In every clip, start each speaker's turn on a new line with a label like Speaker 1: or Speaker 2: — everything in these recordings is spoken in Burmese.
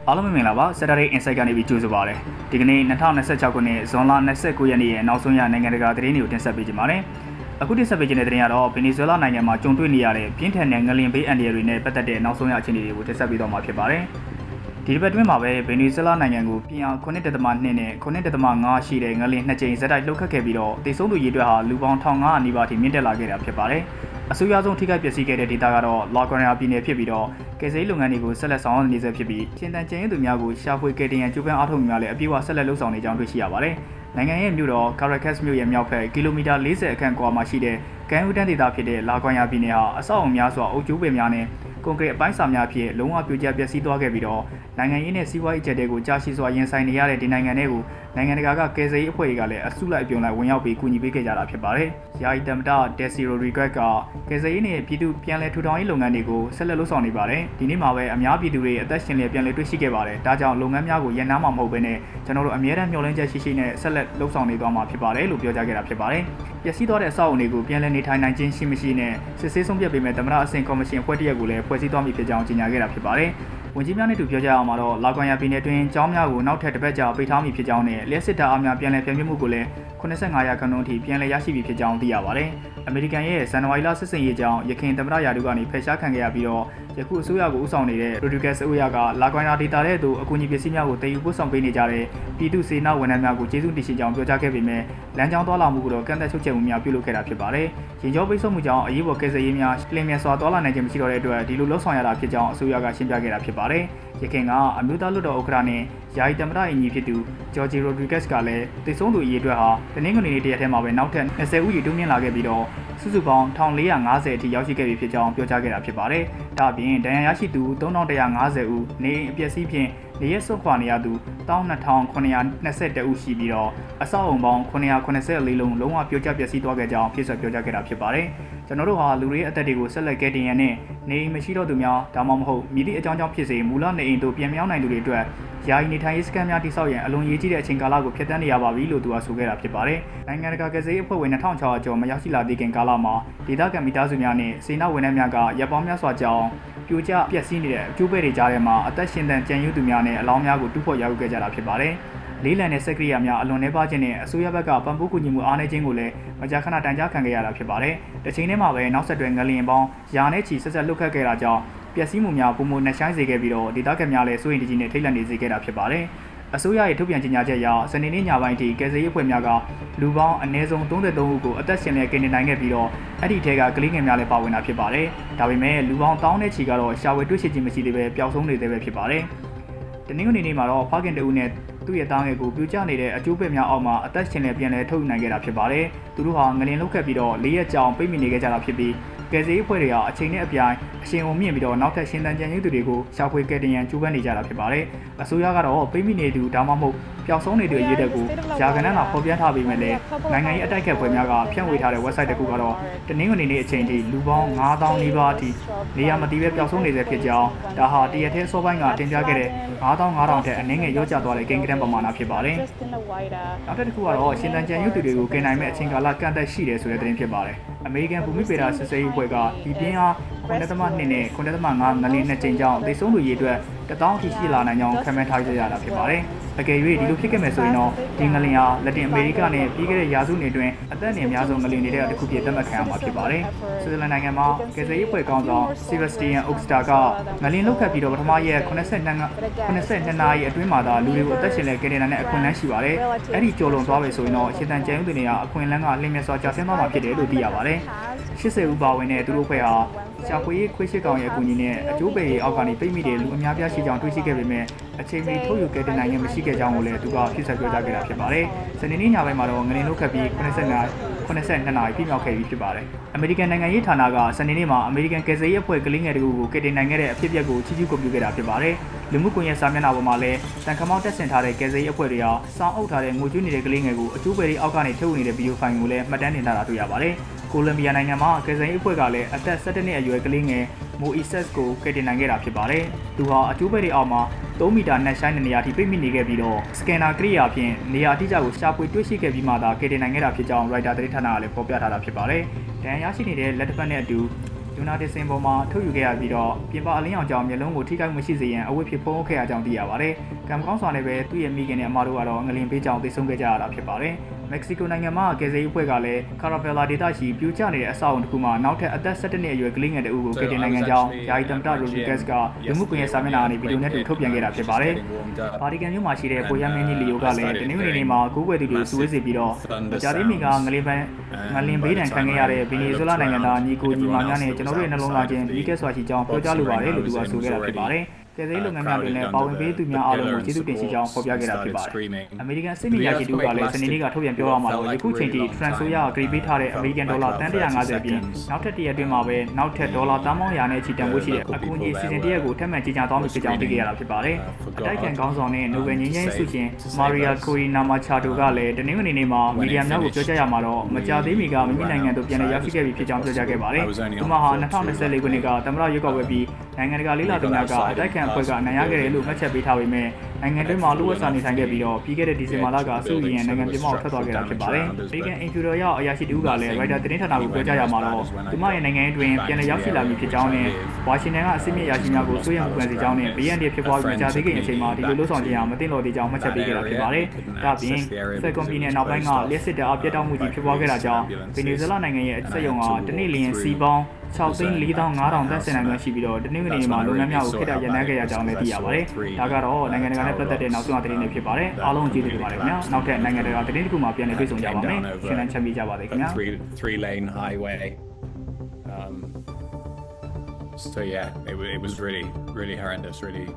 Speaker 1: အားလုံးမင်္ဂလာပါ Saturday Insight ကနေပြီးကြိုဆိုပါရစေဒီကနေ့2026ခုနှစ်ဇွန်လ29ရက်နေ့ရဲ့နောက်ဆုံးရနိုင်ငံတကာသတင်းတွေကိုတင်ဆက်ပေးကြပါမယ်အခုတင်ဆက်ပေးခြင်းတဲ့သတင်းကတော့ဗင်နီဇွဲလားနိုင်ငံမှာကြုံတွေ့နေရတဲ့ပြင်းထန်တဲ့ငလျင်ဘေးအန္တရာယ်တွေနဲ့ပတ်သက်တဲ့နောက်ဆုံးရအခြေအနေတွေကိုတင်ဆက်ပေးတော့မှာဖြစ်ပါတယ်ဒီဘက်တွင်းမှာပဲဗင်နီဇွဲလားနိုင်ငံကိုပြင်းအား 9.2 နဲ့ 9.5 ရှိတဲ့ငလျင်2ကြိမ်ဇက်တိုက်လှုပ်ခတ်ခဲ့ပြီးတော့တိတ်ဆုံးသူရေအတွက်ဟာလူပေါင်း1500နီးပါးထိမြင့်တက်လာခဲ့တာဖြစ်ပါတယ်အဆိုအရဆုံးထိခိုက်ပျက်စီးခဲ့တဲ့ဒေသကတော့လာဂွန်ယာပြည်နယ်ဖြစ်ပြီးတော့ကယ်ဆယ်ရေးလုပ်ငန်းတွေကိုဆက်လက်ဆောင်ရွက်နေဆဲဖြစ်ပြီးချင်းတန်ကျင်းရဲသူများကိုရှာဖွေကယ်တင်ရန်ကြိုးပမ်းအားထုတ်မှုများလည်းအပြည့်အဝဆက်လက်လှုပ်ဆောင်နေကြောင်းတွေ့ရှိရပါတယ်။နိုင်ငံရဲ့မြို့တော်ကာရာကတ်စ်မြို့ရဲ့မြောက်ဘက်ကီလိုမီတာ40အခန့်ကွာမှာရှိတဲ့ကမ်းရိုးတန်းဒေသဖြစ်တဲ့လာဂွန်ယာပြည်နယ်ဟာအဆောက်အုံများစွာအုပ်ကျိုးပင်များနဲ့ကွန်ကရစ်အပိုင်းစာများဖြင့်လုံးဝပြိုကျပျက်စီးသွားခဲ့ပြီးတော့နိုင်ငံရေးနဲ့စီးပွားရေးအကျပ်တဲကိုကြာရှည်စွာရင်ဆိုင်နေရတဲ့ဒီနိုင်ငံတွေကိုနိုင်ငံတကာကကယ်ဆယ်ရေးအဖွဲ့တွေကလည်းအစုလိုက်အပြုံလိုက်ဝင်ရောက်ပြီးကူညီပေးခဲ့ကြတာဖြစ်ပါတယ်။ယာယီတမ္မတဒက်စီရိုရီဂက်ကကယ်ဆယ်ရေးနဲ့ပြည်သူပြန်လည်ထူထောင်ရေးလုပ်ငန်းတွေကိုဆက်လက်လှုပ်ဆောင်နေပါတယ်။ဒီနေ့မှာပဲအများပြည်သူတွေအသက်ရှင်လျက်ပြန်လည်တွေ့ရှိခဲ့ပါတယ်။ဒါကြောင့်လုပ်ငန်းများကိုရပ်နားမှာမဟုတ်ဘဲနဲ့ကျွန်တော်တို့အမြဲတမ်းမျှော်လင့်ချက်ရှိရှိနဲ့ဆက်လက်လှုပ်ဆောင်နေသွားမှာဖြစ်ပါတယ်လို့ပြောကြားခဲ့တာဖြစ်ပါတယ်။ပျက်စီးသွားတဲ့အဆောက်အုံတွေကိုပြန်လည်နေထိုင်နိုင်ခြင်းရှိမရှိနဲ့စစ်ဆေးဆုံးဖြတ်ပေးမဲ့သမ္မတအဆင့်ကော်မရှင်အဖွဲ့တရက်ကိုလည်းဖွဲ့စည်းသွားမည်ဖြစ်ကြောင်းကြေညာခဲ့တာဖြစ်ပါတယ်။ဝန်ကြီးများနဲ့တူပြောကြအောင်မှာတော့လာဂွန်ယာပြည်နယ်တွင်ကျောင်းများကိုနောက်ထပ်တစ်ပတ်ကြာပိတ်ထားမည်ဖြစ်ကြောင်းနဲ့လျှက်စစ်တာအားများပြန်လည်ပြန်ပြမှုကိုလည်း85ရာခိုင်နှုန်းအထိပြန်လည်ရရှိပြီဖြစ်ကြောင်းသိရပါတယ်။အမေရိကန်ရဲ့ဇန်နဝါရီလစစ်စင်ရေးကြောင်းရခိုင်သမ္မတရာထူးကနေဖယ်ရှားခံခဲ့ရပြီးတော့ယခုအစိုးရကိုဦးဆောင်နေတဲ့ရိုဒရီဂက်စ်အစိုးရကလာဂွန်ယာဒေသတဲ့သူအကူအညီပစ္စည်းများကိုတည်ယူပို့ဆောင်ပေးနေကြတဲ့ပြည်သူ့စေနာဝန်ထမ်းများကိုကျေးဇူးတင်ရှိကြောင်းပြောကြားခဲ့ပေမဲ့လမ်းကြောင်းသွားလာမှုကိုတော့ကန့်သတ်ချုပ်ချယ်မှုများပြုလုပ်ခဲ့တာဖြစ်ပါတယ်။ရင်ကျောပိတ်ဆို့မှုကြောင့်အရေးပေါ်ကယ်ဆယ်ရေးများလျင်မြန်စွာသွားလာနိုင်ခြင်းမရှိတော့တဲ့အတွက်ဒီလိုလှုပ်ဆောင်ရတာဖြစ်ကြောင်းအစိုးရကရှင်းပြခဲ့တာဖြစ်ပါတယ်။ရခိုင်ကအမျိုးသားလွှတ်တော်ဥက္ကဋ္ဌနဲ့ယာယီသမ္မတအင်ကြီးဖြစ်သူဂျော်ဂျီရိုဒရီဂက်စ်ကလည်းတိတ်ဆုံးသူအရေးအတွက်ဟာတနင်္ဂနွေနေ့တရက်ထဲမှာပဲနောက်ထပ်20ဦးရေတိုးမြင့်လာခဲ့ပြီးတော့စုစုပေါင်း1450အထိရောက်ရှိခဲ့ပြီဖြစ်ကြောင်းပြောကြားခဲ့တာဖြစ်ပါတယ်။ဒါ့အပြင်ဒဏ်ရာရရှိသူ3150ဦးနေအပျက်စီးဖြင့်နေရဆွတ်ခွာနေရသူ12921ဦးရှိပြီးတော့အဆောက်အုံပေါင်း984လုံးလုံးဝပြိုကျပျက်စီးသွားခဲ့ကြောင်းဖြစ်ဆက်ပြောကြားခဲ့တာဖြစ်ပါတယ်။ကျွန်တော်တို့ဟာလူတွေရဲ့အသက်တွေကိုဆက်လက်ကယ်တင်ရန်နဲ့နေအိမ်မရှိတော့သူများဒါမှမဟုတ်မြစ်သည့်အကြောင်းကြောင့်ဖြစ်စေမူလနေအိမ်တို့ပြန်မြောင်းနိုင်သူတွေအတွက်ယာယီနေထိုင်ရေးစခန်းများတိစောက်ရန်အလွန်ရေးကြီးတဲ့အချိန်ကာလကိုဖျက်ဆီးနေရပါပြီလို့သူကဆိုခဲ့တာဖြစ်ပါတယ်။နိုင်ငံတကာကယ်ဆယ်ရေးအဖွဲ့ဝင်2600ကျော်မရောက်ရှိလာသေးခင်ကာလမှာဒေသခံမိသားစုများနဲ့စေနာဝန်ထမ်းများကရပ်ပေါင်းများစွာကြောင်းပြိုကျပျက်စီးနေတဲ့အကျိုးပဲတွေကြားထဲမှာအသက်ရှင်သန်ကြံရည်သူများနဲ့အလောင်းများကိုတူးဖော်ရယူခဲ့ကြတာဖြစ်ပါတယ်။လေးလံတဲ့စက်ကရိယာများအလွန်နှဲပါခြင်းနဲ့အစိုးရဘက်ကပံ့ပိုးကူညီမှုအားနည်းခြင်းကိုလည်းမကြာခဏတန်ကြားခံခဲ့ရတာဖြစ်ပါတယ်။တစ်ချိန်တည်းမှာပဲနောက်ဆက်တွဲငလျင်ပေါင်းယာနဲ့ချီဆက်ဆက်လှုပ်ခတ်ခဲ့တာကြောင့်ပျက်စီးမှုများပုံမှန်နှဆိုင်စေခဲ့ပြီးတော့ဒေသခံများလည်းစိုးရိမ်တကြီးနဲ့ထိတ်လန့်နေစေခဲ့တာဖြစ်ပါတယ်။အစိုးရရဲ့ထုတ်ပြန်ကြေညာချက်အရစနေနေ့ညပိုင်းထိကယ်ဆယ်ရေးအဖွဲ့များကလူပေါင်းအနည်းဆုံး33ဦးကိုအသက်ရှင်လျက်ကယ်တင်နိုင်ခဲ့ပြီးတော့အဲ့ဒီထဲကကလေးငယ်များလည်းပါဝင်တာဖြစ်ပါတယ်။ဒါပေမဲ့လူပေါင်း1000နဲ့ချီကတော့ရှာဝယ်တွေ့ရှိခြင်းမရှိသေးပဲပျောက်ဆုံးနေသေးပဲဖြစ်ပါတယ်။တနင်္ဂနွေနေ့မှာတော့ဖခင်တဦးနဲ့သူ့ရဲ့သားငယ်ကိုပြိုကျနေတဲ့အကျိုးပဲ့များအောက်မှာအသက်ရှင်လျက်ပြန်လည်ထုတ်ယူနိုင်ခဲ့တာဖြစ်ပါတယ်။သူတို့ဟာငလျင်လှုပ်ခတ်ပြီးတော့၄ရက်ကြာပိတ်မိနေခဲ့ကြတာဖြစ်ပြီးကယ်ဆယ်ရေးအဖွဲ့တွေကအချိန်နဲ့အပြိုင်အရှင်ကိုမြင့်ပြီးတော့နောက်ထပ်ရှင်သန်ကြံရည်သူတွေကိုရှာဖွေကယ်တင်ရန်ကြိုးပမ်းနေကြတာဖြစ်ပါတယ်။အစိုးရကတော့ပိတ်မိနေသူဒါမှမဟုတ်ပျောက်ဆုံးနေသူအရေးတက်ကိုယာကနန်းသာဖော်ပြထားပြီးမှလည်းနိုင်ငံရေးအတိုက်အခံဖွဲ့များကဖြန့်ဝေထားတဲ့ website တစ်ခုကတော့တနင်္ဂနွေနေ့အချိန်ထိလူပေါင်း9000နီးပါးအထိနေရာမတည်ပဲပျောက်ဆုံးနေစေဖြစ်ကြောင်းဒါဟာတရက်ထဲစောပိုင်းကတင်ပြခဲ့တဲ့9500ထက်အနည်းငယ်ရော့ကျသွားတဲ့ကိန်းဂဏန်းပမာဏဖြစ်ပါတယ်။နောက်တစ်ခုကတော့ရှင်သန်ကြံရည်သူတွေကိုကယ်နိုင်မဲ့အချိန်ကာလကန့်သက်ရှိတယ်ဆိုတဲ့သတင်းဖြစ်ပါတယ်။အမေရိကန်ဘူမိဗေဒစစ်ဆေးရေးအဖွဲ့ကဒီပြင်းအား9.2နဲ့9.5ငလျင်2ကြိမ်ကြောင့်တိတ်ဆုံးသူရေအတွက်1000ထိရှိလာနိုင်ကြောင်းခန့်မှန်းထားကြရတာဖြစ်ပါတယ်။အကယ်၍ဒီလိုဖြစ်ခဲ့မယ်ဆိုရင်တော့ဒီငလျင်ဟာလက်တင်အမေရိကနဲ့ပြီးခဲ့တဲ့ရာစုနှစ်အတွင်းအသက်အနည်းအများဆုံးငလျင်တွေတဲ့တစ်ခုဖြစ်သတ်မှတ်ခံရမှာဖြစ်ပါတယ်။ဆွစ်ဇာလန်နိုင်ငံမှာကယ်ဆယ်ရေးအဖွဲ့ကောင်းဆောင်ဆီဗက်စတီယန်အိုက်စတာကငလျင်လောက်ခတ်ပြီးတော့ပထမရက်82နာရီအတွင်းမှာသာလူတွေကိုအသက်ရှင်လက်ကယ်တင်နိုင်တဲ့အခွင့်အလမ်းရှိပါတယ်။အဲ့ဒီကျော်လွန်သွားပြီဆိုရင်တော့ရှင်သန်ကြံရည်သူတွေကအခွင့်အလမ်းကလျင်မြစွာကျဆင်းသွားမှာဖြစ်တယ်လို့သိရပါတယ်။80ဦးပါဝင်တဲ့သူတို့ဖွဲ့ဟာရှာဖွေရေးခွေးရှိကောင်ရဲ့အကူအညီနဲ့အကျိုးပေအောက်ကနေပိတ်မိတဲ့လူအများပြားရှိကြောင်းတွေ့ရှိခဲ့ပေမဲ့အချိန်မီထုတ်ယူကယ်တင်နိုင်ခြင်းမရှိခဲ့ကြောင်းကိုလည်းသူကဖြစ်ဆက်ပြောကြားခဲ့တာဖြစ်ပါတယ်။စနေနေ့ညပိုင်းမှာတော့ငလျင်လှုပ်ခတ်ပြီး82နာရီပြည့်မြောက်ခဲ့ပြီဖြစ်ပါတယ်။အမေရိကန်နိုင်ငံရေးဌာနကစနေနေ့မှာအမေရိကန်ကယ်ဆယ်ရေးအဖွဲ့ကလေးငယ်တွေကိုကယ်တင်နိုင်ခဲ့တဲ့အဖြစ်အပျက်ကိုချီးကျူးဂုဏ်ပြုခဲ့တာဖြစ်ပါတယ်။လူမှုကွန်ရက်စာမျက်နှာပေါ်မှာလည်းတန်ခမောက်တက်ဆင်ထားတဲ့ကယ်ဆယ်ရေးအဖွဲ့တွေဟာစောင်းအုပ်ထားတဲ့ငွေကျွေးနေတဲ့ကလေးငယ်ကိုအကျိုးပေအောက်ကနေထုတ်ယူနေတဲ့ဗီဒီယိုဖိုင်ကိုလည်းမှတ်တမ်းတင်ထားတာတွေ့ရပါတယ်။ကိုလံဘီယာနိုင်ငံမှာကယ်ဆယ်ရေးအဖွဲ့ကလည်းအသက်17နှစ်အရွယ်ကလေးငယ်မိုအီဆက်ကိုကယ်တင်နိုင်ခဲ့တာဖြစ်ပါတယ်။သူဟာအကျိုးပဲတွေအောက်မှာ3မီတာနှက်ဆိုင်တဲ့နေရာထိပိတ်မိနေခဲ့ပြီးတော့စကန်နာကိရိယာဖြင့်နေရာအတိအကျကိုရှာဖွေတွေ့ရှိခဲ့ပြီးမှသာကယ်တင်နိုင်ခဲ့တာဖြစ်ကြောင်းရိုက်တာသတင်းဌာနကလည်းဖော်ပြထားတာဖြစ်ပါတယ်။ဒဏ်ရာရရှိနေတဲ့လက်တစ်ဖက်နဲ့အတူ လူနာတင်စင်ပေါ်မှာထုတ်ယူခဲ့ရပြီးတော့ပြင်ပအလင်းအောင်ကြောင့်မျက်လုံးကိုထိခိုက်မှုရှိစေရန်အဝတ်ဖြစ်ဖုံးခဲ့ရကြောင်းသိရပါတယ်။ကံကောင်းစွာနဲ့ပဲသူ့ရဲ့မိခင်နဲ့အမတို့ကတော့ငလင်ပေးကြောင်းသိဆုံးခဲ့ကြရတာဖြစ်ပါတယ်။မက္ကဆီကိုနိုင်ငံမှာကယ်ဆယ်ရေးအဖွဲ့ကလည်းကာရာဗယ်လာဒေသရှိပြိုကျနေတဲ့အဆောက်အုံတစ်ခုမှာနောက်ထပ်အသက်17နှစ်အရွယ်ကလေးငယ်တဦးကိုကယ်တင်နိုင်ငံကြောင်းယာယီသမ္မတရိုဒရီဂက်စ်ကလူမှုကွန်ရက်စာမျက်နှာကနေဗီဒီယိုနဲ့ထုတ်ပြန်ခဲ့တာဖြစ်ပါတယ်။ဗာတီကန်မြို့မှာရှိတဲ့ပေါ်ရမင်းကြီးလီယိုကလည်းတနင်္ဂနွေနေ့မှာကိုးကွယ်သူတွေစုဝေးစေပြီးတော့ဂျာဒီမီကငလင်ဘေးဒဏ်ခံခဲ့ရတဲ့ဗီနီဇွဲလားနိုင်ငံသားညီကိုညီမများနဲ့ကျွန်တော်တို့ရဲ့နှလုံးသားချင်းပြီးခဲ့စွာရှိကြောင်းပြောကြားလိုပါတယ်လို့သူကဆိုခဲ့တာဖြစ်ပါတယ်။ကယ်ဆယ်ရေးလုပ်ငန်းများတွင်လည်းပါဝင်ပေးသူများအားလုံးကိုကျေးဇူးတင်ရှိကြောင်းဖော်ပြခဲ့တာဖြစ်ပါတယ်။အမေရိကန်စစ်မြေယာရှိသူကလည်းစနေနေ့ကထုတ်ပြန်ပြောရမှာတော့ယခုချိန်ထိထရန်ဆိုယာဂရီပေးထားတဲ့အမေရိကန်ဒေါ်လာတန်150ပြင်နောက်ထပ်တရက်တွင်မှာပဲနောက်ထပ်ဒေါ်လာတန်ပေါင်းရာနဲ့ချီတန်ဖို့ရှိတဲ့အကူအညီစီစဉ်တရက်ကိုထပ်မံကြီးညာသွားမယ်ဖြစ်ကြောင်းသိခဲ့ရတာဖြစ်ပါတယ်။အတိုက်ခံခေါင်းဆောင်နဲ့နိုဘယ်ငြိမ်းချမ်းရေးဆုရှင်မာရီယာကိုရီနာမာချာတိုကလည်းတနင်္ဂနွေနေ့မှာမီဒီယာများကိုပြောကြားရမှာတော့မကြာသေးမီကမိမိနိုင်ငံသို့ပြန်လည်ရောက်ရှိခဲ့ပြီဖြစ်ကြောင်းပြောကြားခဲ့ပါတယ်။သူမဟာ2024ခုနှစ်ကသမ္မတရွေးကောက်ပွဲပြီးနိုင်ငံတကာလေးလာသူများကအတိုက်ခံအဖွဲ့ကအနိုင်ရခဲ့တယ်လို့မှတ်ချက်ပေးထားပေမဲ့နိုင်ငံတွင်းမှာလူ့ဝတ်စာနေထိုင်ခဲ့ပြီးတော့ပြီးခဲ့တဲ့ဒီဇင်ဘာလကစုရင်းနိုင်ငံပြည်မှာထွက်သွားခဲ့တာဖြစ်ပါတယ်။အမေရိကန်အင်ဂျူရောရောက်အရာရှိတူကလည်းရိုက်တာသတင်းဌာနကိုပြောကြားရမှာတော့သူမရဲ့နိုင်ငံအတွင်းပြန်လည်ရောက်ရှိလာပြီဖြစ်ကြောင်းနဲ့ဝါရှင်တန်ကအစစ်မြစ်ရာရှိများကိုစိုးရိမ်မှုခံစေကြောင်းနဲ့ဘေးရန်တွေဖြစ်ပွားပြီးကြာသေးခင်အချိန်မှာဒီလိုလှုပ်ဆောင်ခြင်းဟာမတင်တော်သေးကြောင်းမှတ်ချက်ပေးခဲ့တာဖြစ်ပါတယ်။ဒါ့အပြင်ဖက်ကွန်ပြည်နယ်နောက်ပိုင်းကလျှက်စစ်တပ်အပြတ်တောက်မှုကြီးဖြစ်ပွားခဲ့တာကြောင့်ဗင်နီဇွဲလားနိုင်ငံရဲ့စက်ရုံကတနေ့လျင်စီပေါင်း6,450,000တန်းစင်နိုင်ငံရှိပြီးတော့တနင်္ဂနွေနေ့မှာလုပ်ငန်းများကိုခိတ္တရန်နှန်းခဲ့ရကြောင်းလည်းသိရပါတယ်။ဒါကတော့နိုင်ငံတကာနဲ့ပတ်သက်တဲ့နောက်ဆုံးသတင်းတွေဖြစ်ပါတယ်။အားလုံးကျေးဇူးတင်ပါတယ်ခင်ဗျာ။နောက်ထပ်နိုင်ငံတကာသတင်းတစ်ခုမှပြန်လည်တွေ့ဆုံကြပါမယ်။ရှင်လန်းချမ်းမြေ့ကြပါစေခင်ဗျာ။
Speaker 2: Three-lane highway. So yeah, it was really horrendous. Really,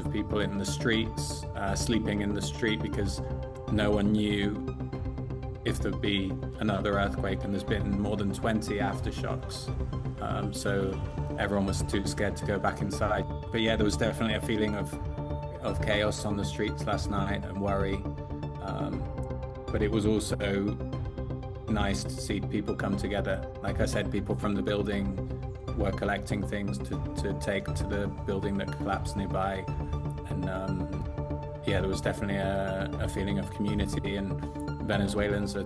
Speaker 2: of people in the streets, sleeping in the street because no one knew if there'd be another earthquake, and there's been more than 20 aftershocks. So everyone was too scared to go back inside. But yeah, there was definitely a feeling of chaos on the streets last night and worry. But it was also nice to see people come together. Like I said, people from the building were collecting things to take to the building that collapsed nearby. And yeah, there was definitely a feeling of community, and Venezuelans are